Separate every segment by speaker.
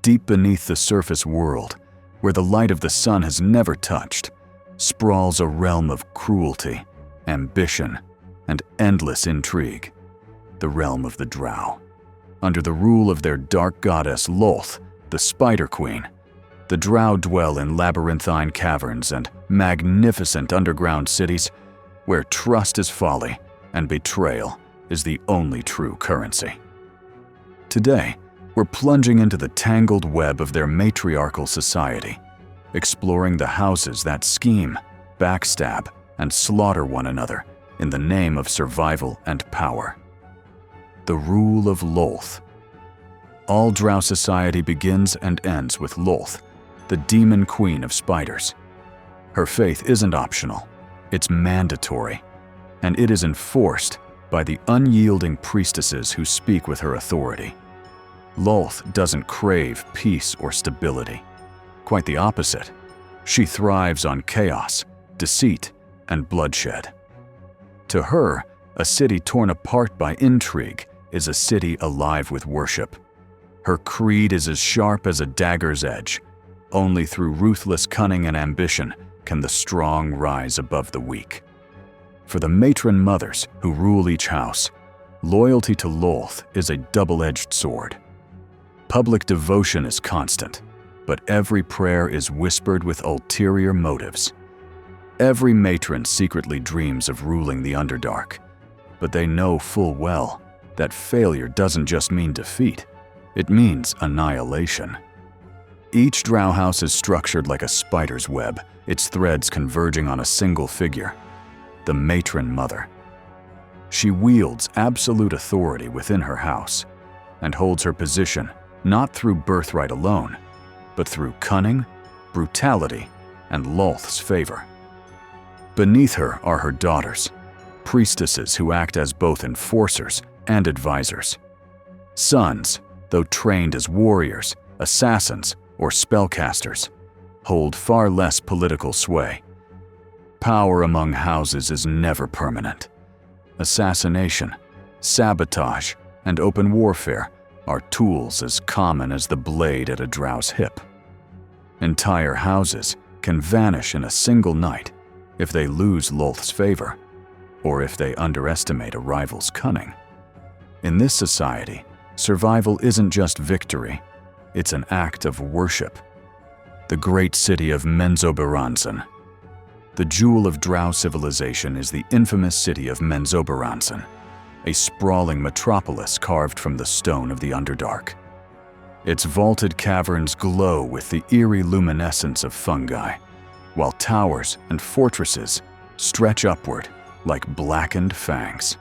Speaker 1: Deep beneath the surface world, where the light of the sun has never touched, sprawls a realm of cruelty, ambition, and endless intrigue, the realm of the Drow. Under the rule of their dark goddess Lolth, the Spider Queen, the Drow dwell in labyrinthine caverns and magnificent underground cities where trust is folly and betrayal is the only true currency. Today, we're plunging into the tangled web of their matriarchal society, exploring the houses that scheme, backstab, and slaughter one another in the name of survival and power. The rule of Lolth. All Drow society begins and ends with Lolth, the demon queen of spiders. Her faith isn't optional, it's mandatory, and it is enforced by the unyielding priestesses who speak with her authority. Lolth doesn't crave peace or stability. Quite the opposite. She thrives on chaos, deceit, and bloodshed. To her, a city torn apart by intrigue is a city alive with worship. Her creed is as sharp as a dagger's edge. Only through ruthless cunning and ambition can the strong rise above the weak. For the matron mothers who rule each house, loyalty to Lolth is a double-edged sword. Public devotion is constant, but every prayer is whispered with ulterior motives. Every matron secretly dreams of ruling the Underdark, but they know full well that failure doesn't just mean defeat, it means annihilation. Each Drow house is structured like a spider's web, its threads converging on a single figure, the matron mother. She wields absolute authority within her house and holds her position not through birthright alone, but through cunning, brutality, and Lolth's favor. Beneath her are her daughters, priestesses who act as both enforcers and advisors. Sons, though trained as warriors, assassins, or spellcasters, hold far less political sway. Power among houses is never permanent. Assassination, sabotage, and open warfare are tools as common as the blade at a Drow's hip. Entire houses can vanish in a single night if they lose Lolth's favor, or if they underestimate a rival's cunning. In this society, survival isn't just victory, it's an act of worship. The great city of Menzoberranzan. The jewel of Drow civilization is the infamous city of Menzoberranzan, a sprawling metropolis carved from the stone of the Underdark. Its vaulted caverns glow with the eerie luminescence of fungi, while towers and fortresses stretch upward like blackened fangs.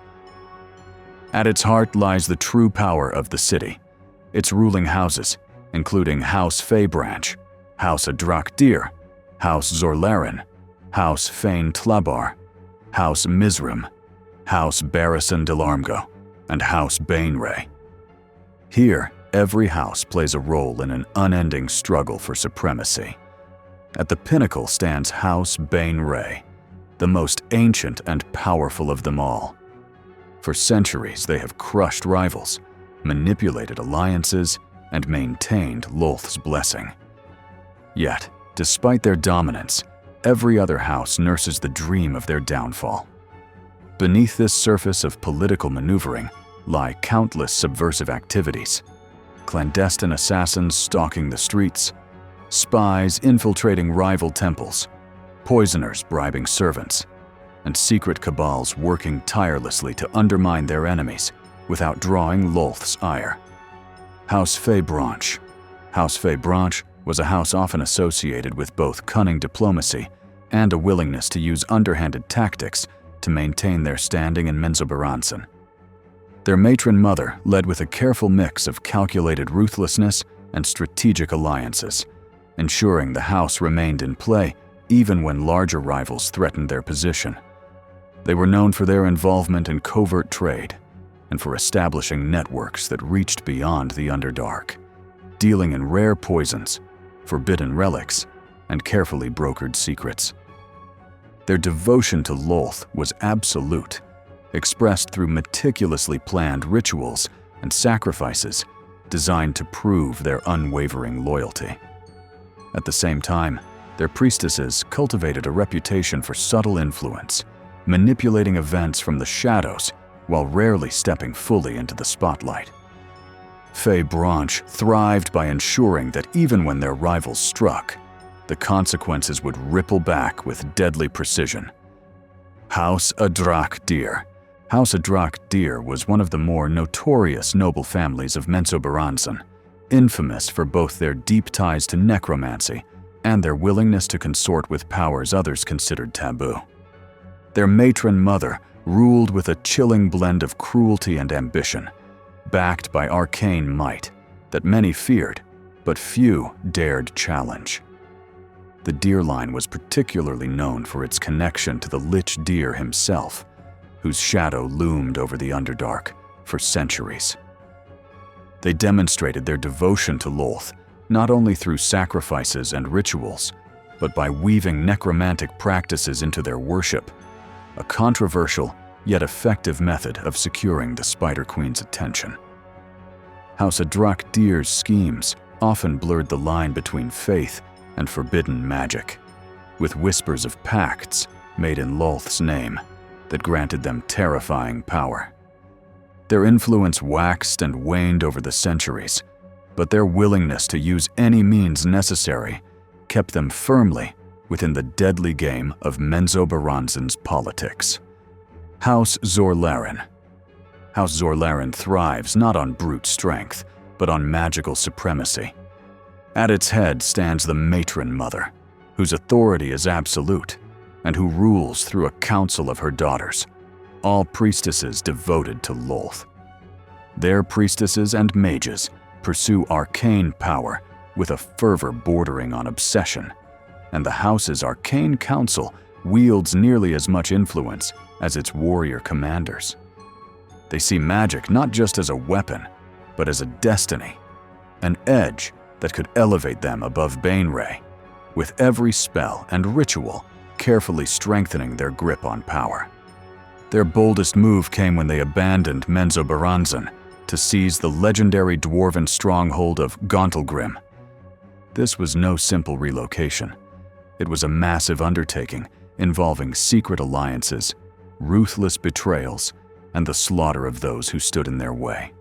Speaker 1: At its heart lies the true power of the city, its ruling houses, including House Fey-Branche, House Agrach Dyrr, House Xorlarrin, House Faen Tlabbar, House Mizzrym, House Barrison Del'Armgo, and House Baenre. Here, every house plays a role in an unending struggle for supremacy. At the pinnacle stands House Baenre, the most ancient and powerful of them all. For centuries, they have crushed rivals, manipulated alliances, and maintained Lolth's blessing. Yet, despite their dominance, every other house nurses the dream of their downfall. Beneath this surface of political maneuvering lie countless subversive activities: clandestine assassins stalking the streets, spies infiltrating rival temples, poisoners bribing servants, and secret cabals working tirelessly to undermine their enemies without drawing Lolth's ire. House Fey-Branche. House Fey-Branche was a house often associated with both cunning diplomacy and a willingness to use underhanded tactics to maintain their standing in Menzoberranzan. Their matron mother led with a careful mix of calculated ruthlessness and strategic alliances, ensuring the house remained in play even when larger rivals threatened their position. They were known for their involvement in covert trade and for establishing networks that reached beyond the Underdark, dealing in rare poisons, forbidden relics, and carefully brokered secrets. Their devotion to Lolth was absolute, expressed through meticulously planned rituals and sacrifices designed to prove their unwavering loyalty. At the same time, their priestesses cultivated a reputation for subtle influence, manipulating events from the shadows while rarely stepping fully into the spotlight. Fey-Branche thrived by ensuring that even when their rivals struck, the consequences would ripple back with deadly precision. House Agrach Dyrr. House Agrach Dyrr was one of the more notorious noble families of Menzoberranzan, infamous for both their deep ties to necromancy and their willingness to consort with powers others considered taboo. Their matron mother ruled with a chilling blend of cruelty and ambition, backed by arcane might that many feared, but few dared challenge. The Dyrr line was particularly known for its connection to the Lich Dyrr himself, whose shadow loomed over the Underdark for centuries. They demonstrated their devotion to Lolth not only through sacrifices and rituals, but by weaving necromantic practices into their worship, a controversial yet effective method of securing the Spider Queen's attention. House Agrach Dyrr's schemes often blurred the line between faith and forbidden magic, with whispers of pacts made in Lolth's name that granted them terrifying power. Their influence waxed and waned over the centuries, but their willingness to use any means necessary kept them firmly within the deadly game of Menzoberranzan's politics. House Xorlarrin. House Xorlarrin thrives not on brute strength, but on magical supremacy. At its head stands the matron mother, whose authority is absolute, and who rules through a council of her daughters, all priestesses devoted to Lolth. Their priestesses and mages pursue arcane power with a fervor bordering on obsession, and the house's arcane council wields nearly as much influence as its warrior commanders. They see magic not just as a weapon, but as a destiny, an edge that could elevate them above Baenre, with every spell and ritual carefully strengthening their grip on power. Their boldest move came when they abandoned Menzoberranzan to seize the legendary dwarven stronghold of Gauntlgrim. This was no simple relocation. It was a massive undertaking involving secret alliances, ruthless betrayals, and the slaughter of those who stood in their way.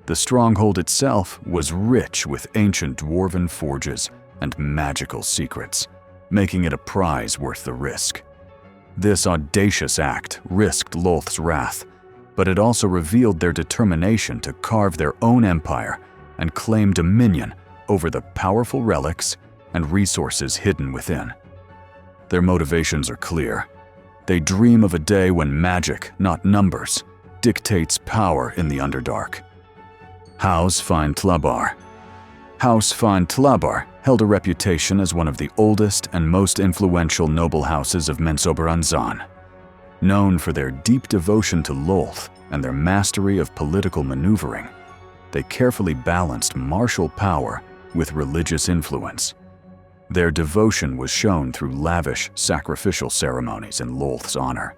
Speaker 1: The stronghold itself was rich with ancient dwarven forges and magical secrets, making it a prize worth the risk. This audacious act risked Lolth's wrath, but it also revealed their determination to carve their own empire and claim dominion over the powerful relics and resources hidden within. Their motivations are clear. They dream of a day when magic, not numbers, dictates power in the Underdark. House Faen Tlabbar. House Faen Tlabbar held a reputation as one of the oldest and most influential noble houses of Menzoberranzan. Known for their deep devotion to Lolth and their mastery of political maneuvering, they carefully balanced martial power with religious influence. Their devotion was shown through lavish sacrificial ceremonies in Lolth's honor,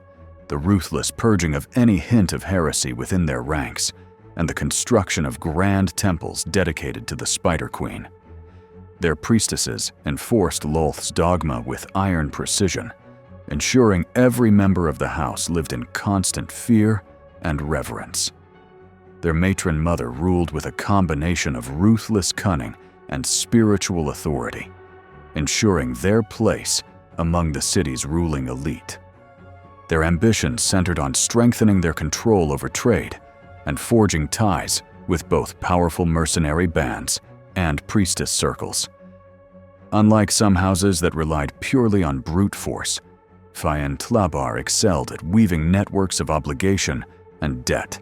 Speaker 1: the ruthless purging of any hint of heresy within their ranks, and the construction of grand temples dedicated to the Spider Queen. Their priestesses enforced Lolth's dogma with iron precision, ensuring every member of the house lived in constant fear and reverence. Their matron mother ruled with a combination of ruthless cunning and spiritual authority, ensuring their place among the city's ruling elite. Their ambitions centered on strengthening their control over trade and forging ties with both powerful mercenary bands and priestess circles. Unlike some houses that relied purely on brute force, Faen Tlabbar excelled at weaving networks of obligation and debt,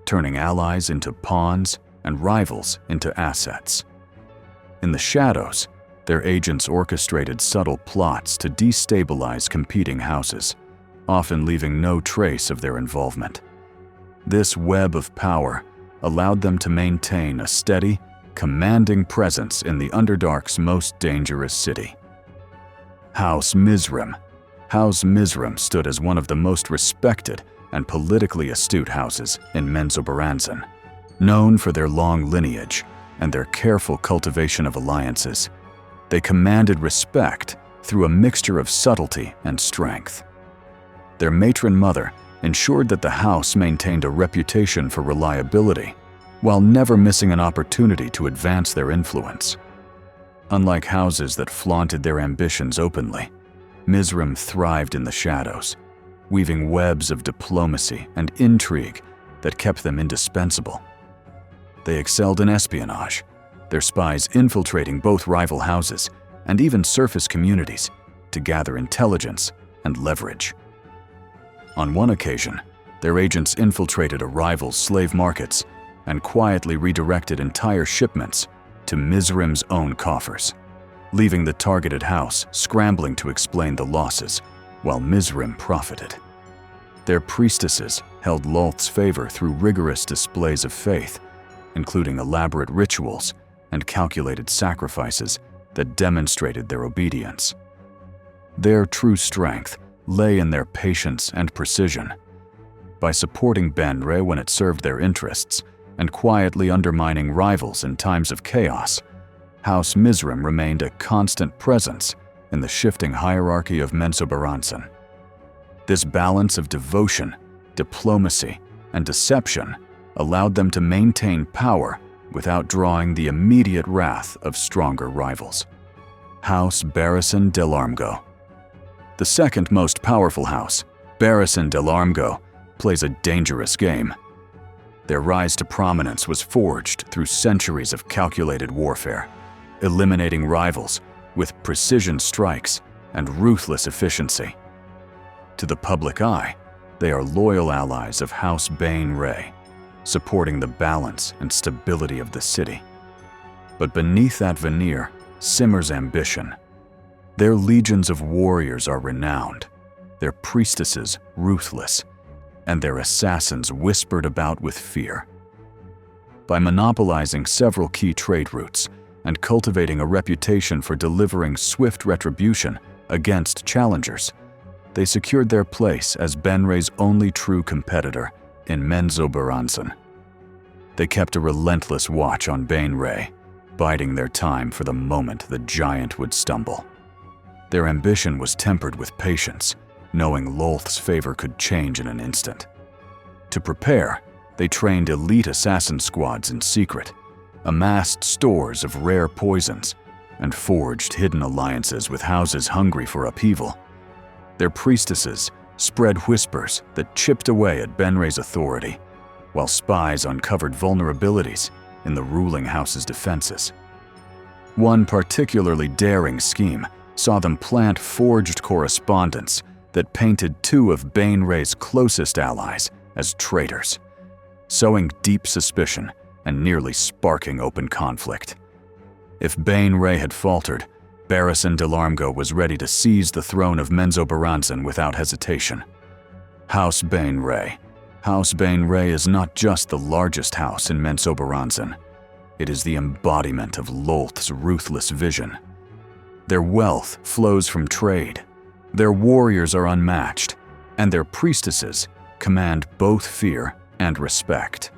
Speaker 1: turning allies into pawns and rivals into assets. In the shadows, their agents orchestrated subtle plots to destabilize competing houses, often leaving no trace of their involvement. This web of power allowed them to maintain a steady, commanding presence in the Underdark's most dangerous city. House Mizzrym. House Mizzrym stood as one of the most respected and politically astute houses in Menzoberranzan. Known for their long lineage and their careful cultivation of alliances, they commanded respect through a mixture of subtlety and strength. Their matron mother ensured that the house maintained a reputation for reliability, while never missing an opportunity to advance their influence. Unlike houses that flaunted their ambitions openly, Mizzrym thrived in the shadows, weaving webs of diplomacy and intrigue that kept them indispensable. They excelled in espionage, their spies infiltrating both rival houses and even surface communities to gather intelligence and leverage. On one occasion, their agents infiltrated a rival's slave markets and quietly redirected entire shipments to Mizzrym's own coffers, leaving the targeted house scrambling to explain the losses, while Mizzrym profited. Their priestesses held Lolth's favor through rigorous displays of faith, including elaborate rituals and calculated sacrifices that demonstrated their obedience. Their true strength lay in their patience and precision. By supporting Baenre when it served their interests and quietly undermining rivals in times of chaos, House Mizzrym remained a constant presence in the shifting hierarchy of Menzoberranzan. This balance of devotion, diplomacy, and deception allowed them to maintain power without drawing the immediate wrath of stronger rivals. House Barrison Del'Armgo. The second most powerful house, Barrison Delargo, plays a dangerous game. Their rise to prominence was forged through centuries of calculated warfare, eliminating rivals with precision strikes and ruthless efficiency. To the public eye, they are loyal allies of House Baenre, supporting the balance and stability of the city. But beneath that veneer simmers ambition. Their legions of warriors are renowned, their priestesses ruthless, and their assassins whispered about with fear. By monopolizing several key trade routes and cultivating a reputation for delivering swift retribution against challengers, they secured their place as Baenre's only true competitor in Menzoberranzan. They kept a relentless watch on Baenre, biding their time for the moment the giant would stumble. Their ambition was tempered with patience, knowing Lolth's favor could change in an instant. To prepare, they trained elite assassin squads in secret, amassed stores of rare poisons, and forged hidden alliances with houses hungry for upheaval. Their priestesses spread whispers that chipped away at Baenre's authority, while spies uncovered vulnerabilities in the ruling house's defenses. One particularly daring scheme saw them plant forged correspondence that painted two of Baenre's closest allies as traitors, sowing deep suspicion and nearly sparking open conflict. If Baenre had faltered, Barrison Del'Armgo was ready to seize the throne of Menzoberranzan without hesitation. House Baenre. House Baenre is not just the largest house in Menzoberranzan. It is the embodiment of Lolth's ruthless vision. Their wealth flows from trade, their warriors are unmatched, and their priestesses command both fear and respect.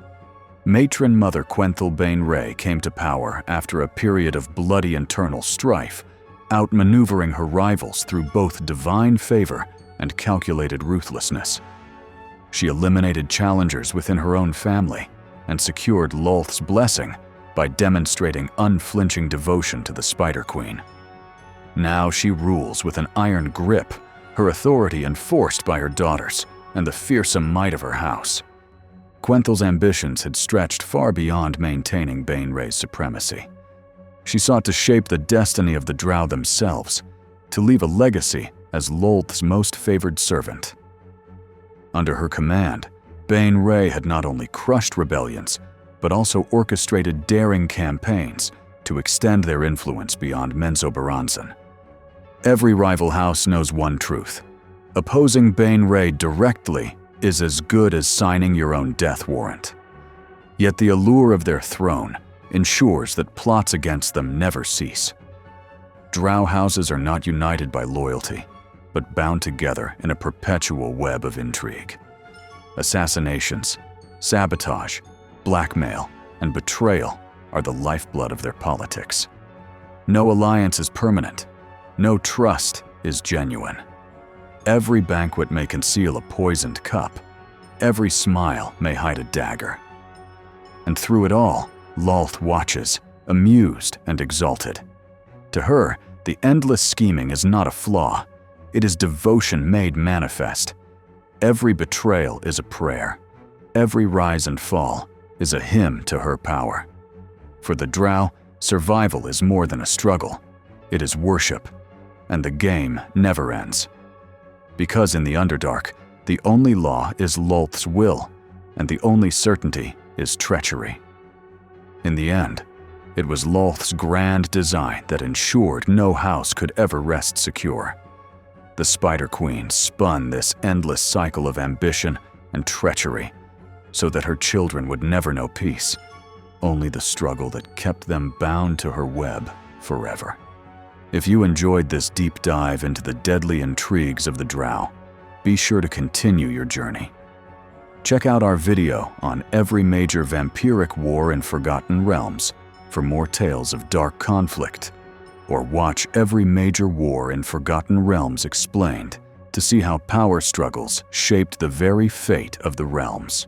Speaker 1: Matron Mother Quenthel Baenre came to power after a period of bloody internal strife, outmaneuvering her rivals through both divine favor and calculated ruthlessness. She eliminated challengers within her own family and secured Lolth's blessing by demonstrating unflinching devotion to the Spider Queen. Now she rules with an iron grip, her authority enforced by her daughters and the fearsome might of her house. Quenthel's ambitions had stretched far beyond maintaining Baenre's supremacy. She sought to shape the destiny of the Drow themselves, to leave a legacy as Lolth's most favored servant. Under her command, Baenre had not only crushed rebellions, but also orchestrated daring campaigns to extend their influence beyond Menzoberranzan. Every rival house knows one truth: opposing Baenre directly is as good as signing your own death warrant. Yet the allure of their throne ensures that plots against them never cease. Drow houses are not united by loyalty, but bound together in a perpetual web of intrigue. Assassinations, sabotage, blackmail, and betrayal are the lifeblood of their politics. No alliance is permanent. No trust is genuine. Every banquet may conceal a poisoned cup. Every smile may hide a dagger. And through it all, Lolth watches, amused and exalted. To her, the endless scheming is not a flaw. It is devotion made manifest. Every betrayal is a prayer. Every rise and fall is a hymn to her power. For the Drow, survival is more than a struggle. It is worship, and the game never ends. Because in the Underdark, the only law is Lolth's will, and the only certainty is treachery. In the end, it was Lolth's grand design that ensured no house could ever rest secure. The Spider Queen spun this endless cycle of ambition and treachery so that her children would never know peace, only the struggle that kept them bound to her web forever. If you enjoyed this deep dive into the deadly intrigues of the Drow, be sure to continue your journey. Check out our video on every major vampiric war in Forgotten Realms for more tales of dark conflict, or watch every major war in Forgotten Realms explained to see how power struggles shaped the very fate of the realms.